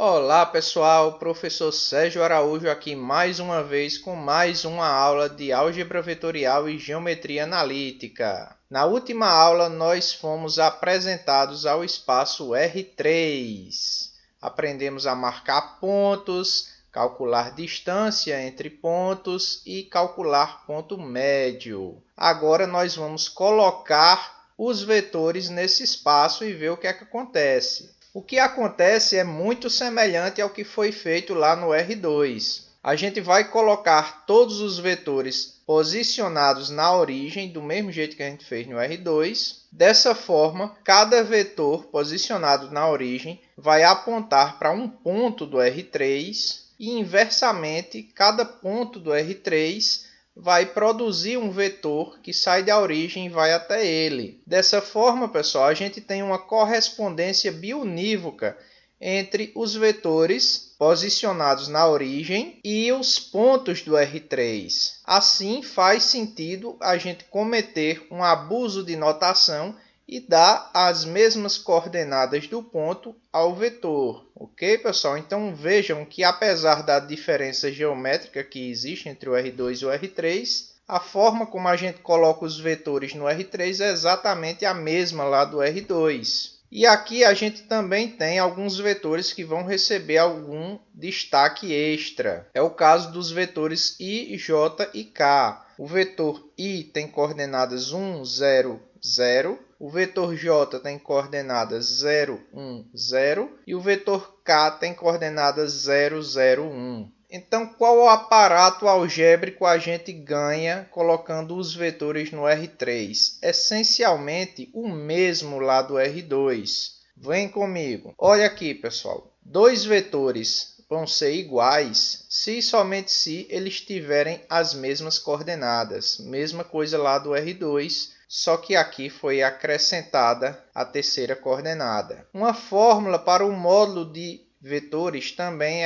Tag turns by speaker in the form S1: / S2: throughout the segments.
S1: Olá pessoal, professor Sérgio Araújo aqui mais uma vez com mais uma aula de álgebra vetorial e geometria analítica. Na última aula nós fomos apresentados ao espaço R3. Aprendemos a marcar pontos, calcular distância entre pontos e calcular ponto médio. Agora nós vamos colocar os vetores nesse espaço e ver o que é que acontece. O que acontece é muito semelhante ao que foi feito lá no R2. A gente vai colocar todos os vetores posicionados na origem, do mesmo jeito que a gente fez no R2. Dessa forma, cada vetor posicionado na origem vai apontar para um ponto do R3 e, inversamente, cada ponto do R3 vai produzir um vetor que sai da origem e vai até ele. Dessa forma, pessoal, a gente tem uma correspondência biunívoca entre os vetores posicionados na origem e os pontos do R3. Assim, faz sentido a gente cometer um abuso de notação e dar as mesmas coordenadas do ponto ao vetor. Ok, pessoal? Então vejam que apesar da diferença geométrica que existe entre o R2 e o R3, a forma como a gente coloca os vetores no R3 é exatamente a mesma lá do R2. E aqui a gente também tem alguns vetores que vão receber algum destaque extra. É o caso dos vetores I, J e K. O vetor I tem coordenadas 1, 0, 0. O vetor J tem coordenadas 0, 1, 0. E o vetor K tem coordenadas 0, 0, 1. Então, qual o aparato algébrico a gente ganha colocando os vetores no R3? Essencialmente, o mesmo lá do R2. Vem comigo. Olha aqui, pessoal. Dois vetores vão ser iguais se e somente se eles tiverem as mesmas coordenadas. Mesma coisa lá do R2. Só que aqui foi acrescentada a terceira coordenada. Uma fórmula para o módulo de vetores também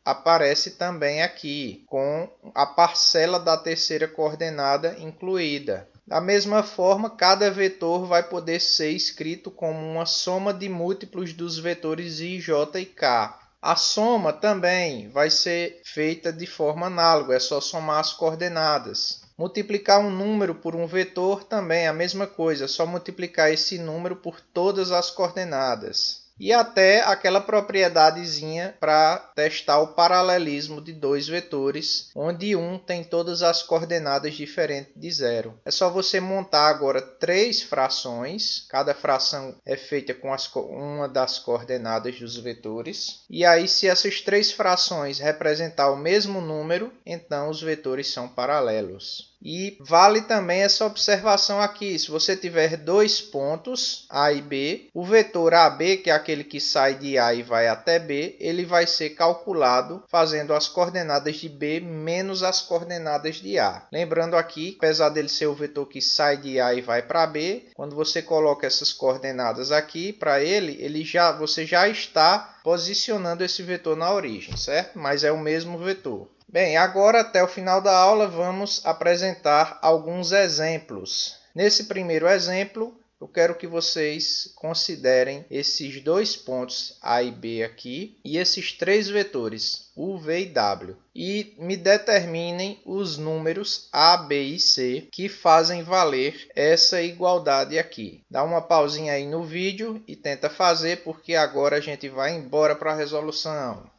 S1: aparece também aqui, com a parcela da terceira coordenada incluída. Da mesma forma, cada vetor vai poder ser escrito como uma soma de múltiplos dos vetores I, J e K. A soma também vai ser feita de forma análoga, é só somar as coordenadas. Multiplicar um número por um vetor também é a mesma coisa, é só multiplicar esse número por todas as coordenadas. E até aquela propriedadezinha para testar o paralelismo de dois vetores, onde um tem todas as coordenadas diferentes de zero. É só você montar agora três frações, cada fração é feita com uma das coordenadas dos vetores. E aí, se essas três frações representar o mesmo número, então os vetores são paralelos. E vale também essa observação aqui, se você tiver dois pontos, A e B, o vetor AB, que é aquele que sai de A e vai até B, ele vai ser calculado fazendo as coordenadas de B menos as coordenadas de A. Lembrando aqui, apesar dele ser o vetor que sai de A e vai para B, quando você coloca essas coordenadas aqui para ele, você já está posicionando esse vetor na origem, certo? Mas é o mesmo vetor. Bem, agora até o final da aula vamos apresentar alguns exemplos. Nesse primeiro exemplo, eu quero que vocês considerem esses dois pontos A e B aqui e esses três vetores U, V e W. E me determinem os números A, B e C que fazem valer essa igualdade aqui. Dá uma pausinha aí no vídeo e tenta fazer, porque agora a gente vai embora para a resolução.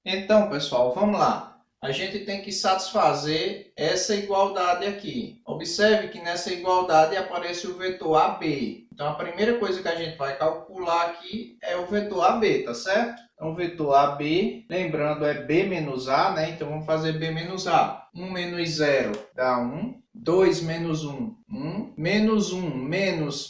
S1: Então, pessoal, vamos lá. A gente tem que satisfazer essa igualdade aqui. Observe que nessa igualdade aparece o vetor AB. Então, a primeira coisa que a gente vai calcular aqui é o vetor AB, tá certo? Então, o vetor AB, lembrando, é B menos A, né? Então, vamos fazer B menos A. 1 menos 0 dá 1. 2 menos 1, 1. Menos 1 menos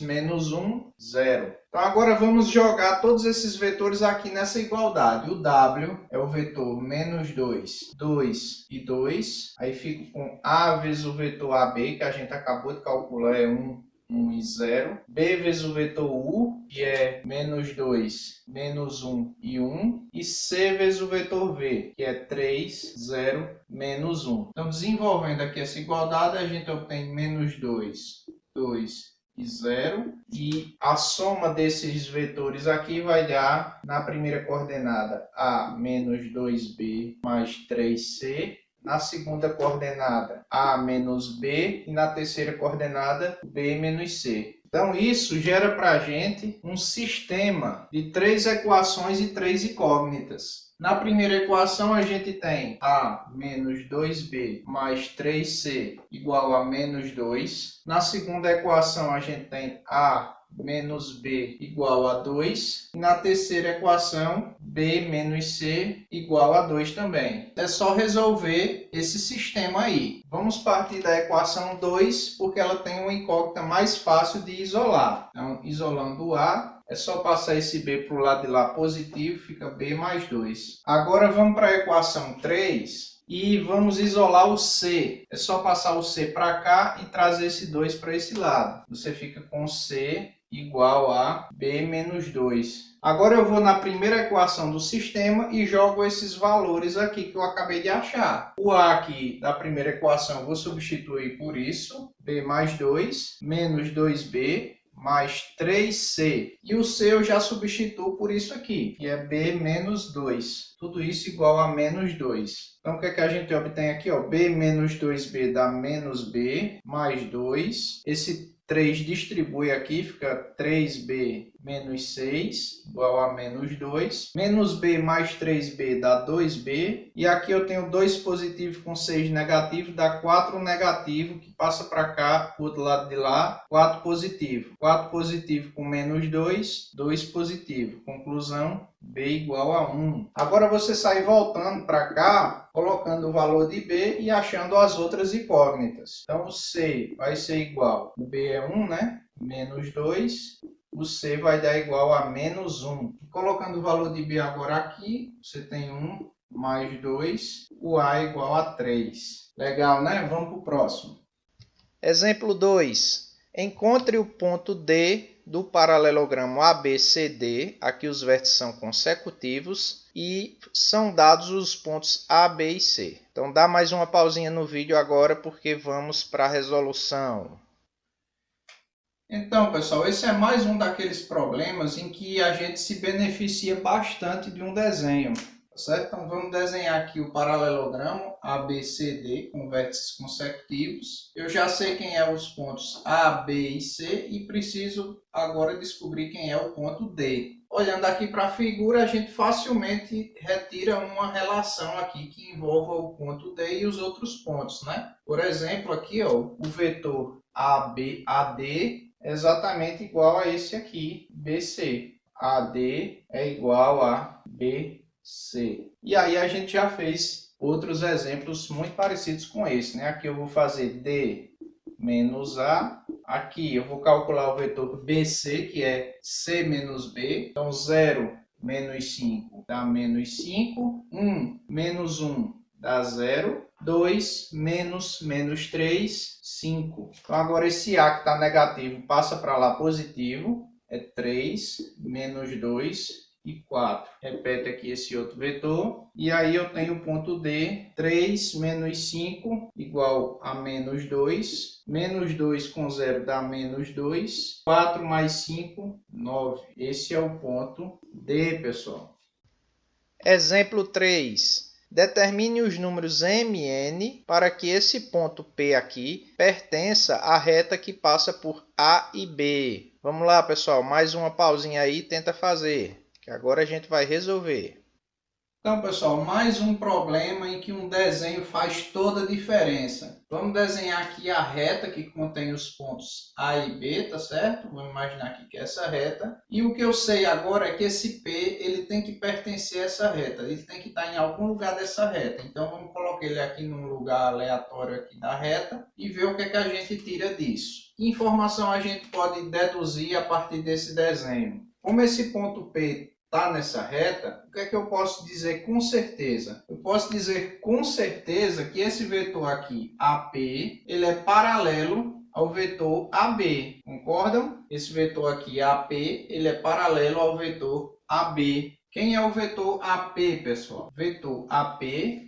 S1: 1, 0. Então, agora vamos jogar todos esses vetores aqui nessa igualdade. O W é o vetor menos 2, 2 e 2. Aí fico com A vezes o vetor AB, que a gente acabou de calcular, é 1, 1 e 0. B vezes o vetor U, que é menos 2, menos 1 e 1. E C vezes o vetor V, que é 3, 0, menos 1. Então, desenvolvendo aqui essa igualdade, a gente obtém menos 2, 2 e 0. E a soma desses vetores aqui vai dar, na primeira coordenada, A menos 2B mais 3C. Na segunda coordenada, A menos B. E na terceira coordenada, B menos C. Então, isso gera para a gente um sistema de 3 equações e 3 incógnitas. Na primeira equação, a gente tem A menos 2B mais 3C igual a menos 2. Na segunda equação, a gente tem A menos B igual a 2. E na terceira equação, B menos C igual a 2 também. É só resolver esse sistema aí. Vamos partir da equação 2, porque ela tem uma incógnita mais fácil de isolar. Então, isolando o A, é só passar esse B para o lado de lá positivo, fica B mais 2. Agora vamos para a equação 3 e vamos isolar o C. É só passar o C para cá e trazer esse 2 para esse lado. Você fica com C igual a B menos 2. Agora eu vou na primeira equação do sistema e jogo esses valores aqui que eu acabei de achar. O A aqui da primeira equação eu vou substituir por isso, B mais 2, menos 2B, mais 3C. E o C eu já substituo por isso aqui, que é B menos 2. Tudo isso igual a menos 2. Então, o que é que a gente obtém aqui? Ó? B menos 2B dá menos B, mais 2. Esse 3 distribui aqui, fica 3B menos 6, igual a menos 2. Menos B mais 3B dá 2B. E aqui eu tenho 2 positivo com 6 negativo, dá 4 negativo, que passa para cá, para o outro lado de lá, 4 positivo. 4 positivo com menos 2, 2 positivo. Conclusão, B igual a 1. Agora você sai voltando para cá, colocando o valor de B e achando as outras incógnitas. Então, o C vai ser igual, o B é 1, né? Menos 2. O C vai dar igual a menos 1. Colocando o valor de B agora aqui, você tem 1 mais 2. O A é igual a 3. Legal, né? Vamos para o próximo. Exemplo 2. Encontre o ponto D do paralelogramo ABCD. Aqui os vértices são consecutivos e são dados os pontos A, B e C. Então dá mais uma pausinha no vídeo agora porque vamos para a resolução. Então, pessoal, esse é mais um daqueles problemas em que a gente se beneficia bastante de um desenho, tá certo? Então vamos desenhar aqui o paralelogramo ABCD com vértices consecutivos. Eu já sei quem é os pontos A, B e C e preciso agora descobrir quem é o ponto D. Olhando aqui para a figura, a gente facilmente retira uma relação aqui que envolva o ponto D e os outros pontos, né? Por exemplo, aqui ó, o vetor AD é exatamente igual a esse aqui, BC. AD é igual a BC. E aí a gente já fez outros exemplos muito parecidos com esse, né? Aqui eu vou fazer D menos A. Aqui eu vou calcular o vetor BC, que é C menos B. Então 0 menos 5 dá menos 5. 1 menos 1 dá 0. 2 menos 3, 5. Então agora esse A que está negativo passa para lá positivo. É 3 menos 2 e 4. Repete aqui esse outro vetor. E aí eu tenho o ponto D. 3 menos 5 igual a menos 2. Menos 2 com 0 dá menos 2. 4 mais 5, 9. Esse é o ponto D, pessoal. Exemplo 3. Determine os números mn para que esse ponto P aqui pertença à reta que passa por A e B. Vamos lá, pessoal. Mais uma pausinha aí, tenta fazer, que agora a gente vai resolver. Então, pessoal, mais um problema em que um desenho faz toda a diferença. Vamos desenhar aqui a reta que contém os pontos A e B, tá certo? Vamos imaginar aqui que é essa reta. E o que eu sei agora é que esse P ele tem que pertencer a essa reta. Ele tem que estar em algum lugar dessa reta. Então, vamos colocar ele aqui num lugar aleatório aqui da reta e ver o que é que a gente tira disso. Que informação a gente pode deduzir a partir desse desenho? Como esse ponto P está nessa reta, o que é que eu posso dizer com certeza? Eu posso dizer com certeza que esse vetor aqui, AP, ele é paralelo ao vetor AB. Concordam? Esse vetor aqui, AP, ele é paralelo ao vetor AB. Quem é o vetor AP, pessoal? Vetor AP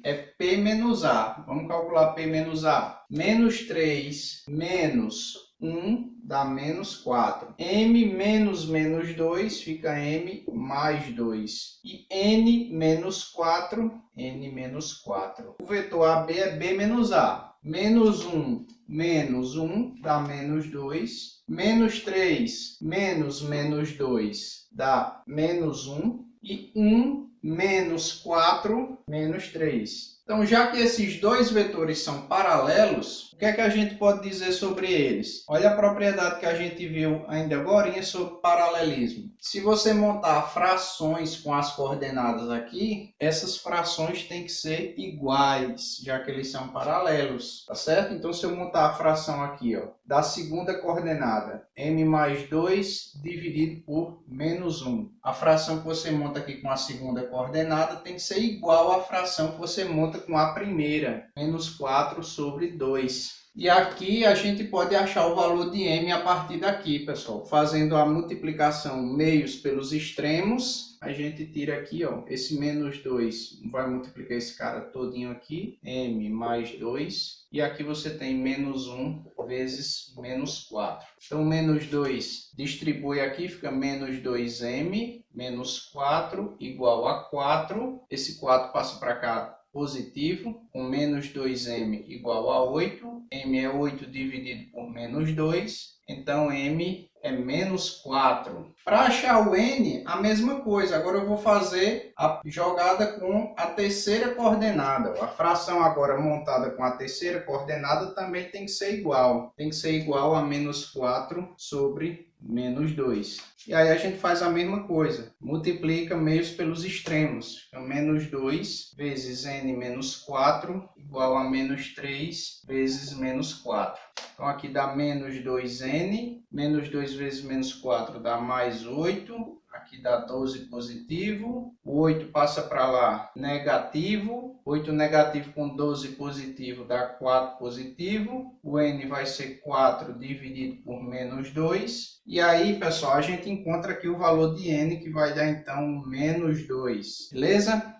S1: é P menos A. Vamos calcular P menos A. Menos 3 menos 1 dá menos 4. M menos menos 2 fica M mais 2. E N menos 4, N menos 4. O vetor AB é B menos A. Menos 1 menos 1 dá menos 2. Menos 3 menos menos 2 dá menos 1. E 1 menos 4 menos 3. Então, já que esses dois vetores são paralelos, o que é que a gente pode dizer sobre eles? Olha a propriedade que a gente viu ainda agora sobre paralelismo. Se você montar frações com as coordenadas aqui, essas frações têm que ser iguais, já que eles são paralelos, tá certo? Então, se eu montar a fração aqui, ó, da segunda coordenada, m mais 2 dividido por menos 1. A fração que você monta aqui com a segunda coordenada tem que ser igual à fração que você monta com a primeira, menos 4 sobre 2. E aqui a gente pode achar o valor de m a partir daqui, pessoal. Fazendo a multiplicação meios pelos extremos, a gente tira aqui, ó, esse menos 2, vai multiplicar esse cara todinho aqui, m mais 2, e aqui você tem menos 1 vezes menos 4. Então, menos 2 distribui aqui, fica menos 2m, menos 4, igual a 4. Esse 4 passa para cá, positivo, com menos 2m igual a 8. M é 8 dividido por menos 2, então m é menos 4. Para achar o n, a mesma coisa. Agora eu vou fazer a jogada com a terceira coordenada. A fração agora montada com a terceira coordenada também tem que ser igual. Tem que ser igual a menos 4 sobre menos 2. E aí a gente faz a mesma coisa. Multiplica meios pelos extremos. Então, menos 2 vezes n menos 4 igual a menos 3 vezes menos 4. Então, aqui dá menos 2n. Menos 2 vezes menos 4 dá mais 8. Aqui dá 12 positivo. O 8 passa para lá, negativo. 8 negativo com 12 positivo dá 4 positivo. O n vai ser 4 dividido por menos 2. E aí, pessoal, a gente encontra aqui o valor de n, que vai dar, então, menos 2. Beleza?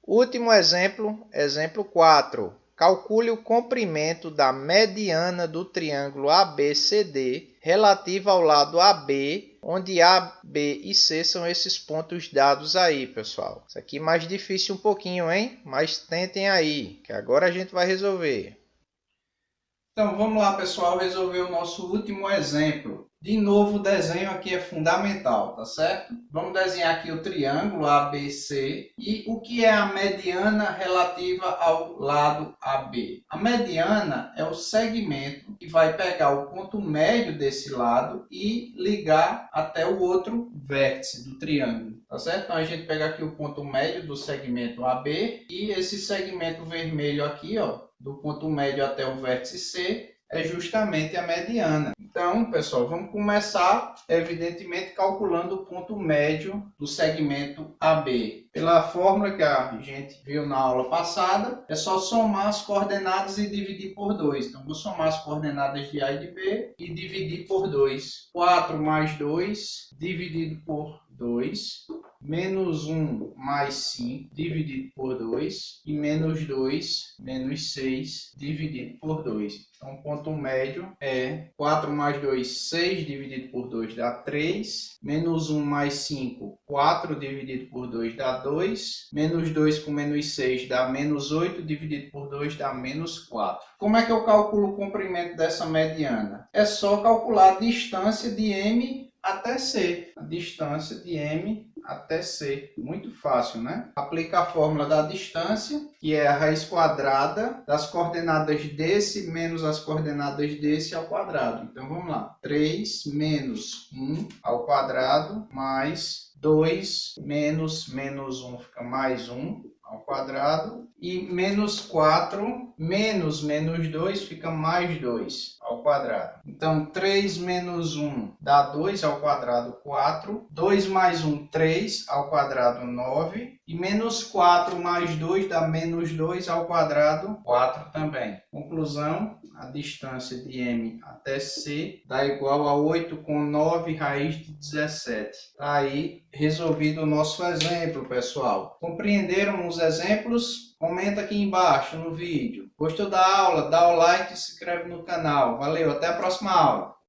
S1: Último exemplo, exemplo 4. Calcule o comprimento da mediana do triângulo ABCD relativa ao lado AB, onde A, B e C são esses pontos dados aí, pessoal. Isso aqui é mais difícil um pouquinho, hein? Mas tentem aí, que agora a gente vai resolver. Então, vamos lá, pessoal, resolver o nosso último exemplo. De novo, o desenho aqui é fundamental, tá certo? Vamos desenhar aqui o triângulo ABC e o que é a mediana relativa ao lado AB. A mediana é o segmento que vai pegar o ponto médio desse lado e ligar até o outro vértice do triângulo, tá certo? Então, a gente pega aqui o ponto médio do segmento AB e esse segmento vermelho aqui, ó, do ponto médio até o vértice C, é justamente a mediana. Então, pessoal, vamos começar, evidentemente, calculando o ponto médio do segmento AB. Pela fórmula que a gente viu na aula passada, é só somar as coordenadas e dividir por 2. Então, vou somar as coordenadas de A e de B e dividir por 2. 4 mais 2 dividido por 2. Menos 1 mais 5 dividido por 2 e menos 2 menos 6 dividido por 2. Então, o ponto médio é 4 mais 2, 6 dividido por 2 dá 3. Menos 1 mais 5, 4 dividido por 2 dá 2. Menos 2 com menos 6 dá menos 8 dividido por 2 dá menos 4. Como é que eu calculo o comprimento dessa mediana? É só calcular a distância de M até C. A distância de M até C. Muito fácil, né? Aplica a fórmula da distância, que é a raiz quadrada das coordenadas desse menos as coordenadas desse ao quadrado. Então, vamos lá. 3 menos 1 ao quadrado mais 2 menos 1 fica mais 1 ao quadrado. E menos 4 menos 2 fica mais 2 ao quadrado. Então, 3 menos 1 dá 2 ao quadrado, 4. 2 mais 1, 3 ao quadrado, 9. E menos 4 mais 2 dá menos 2 ao quadrado, 4 também. Conclusão, a distância de M até C dá igual a 8 com 9 raiz de 17. Tá aí resolvido o nosso exemplo, pessoal. Compreenderam os exemplos? Comenta aqui embaixo no vídeo. Gostou da aula? Dá o like e se inscreve no canal. Valeu, até a próxima aula.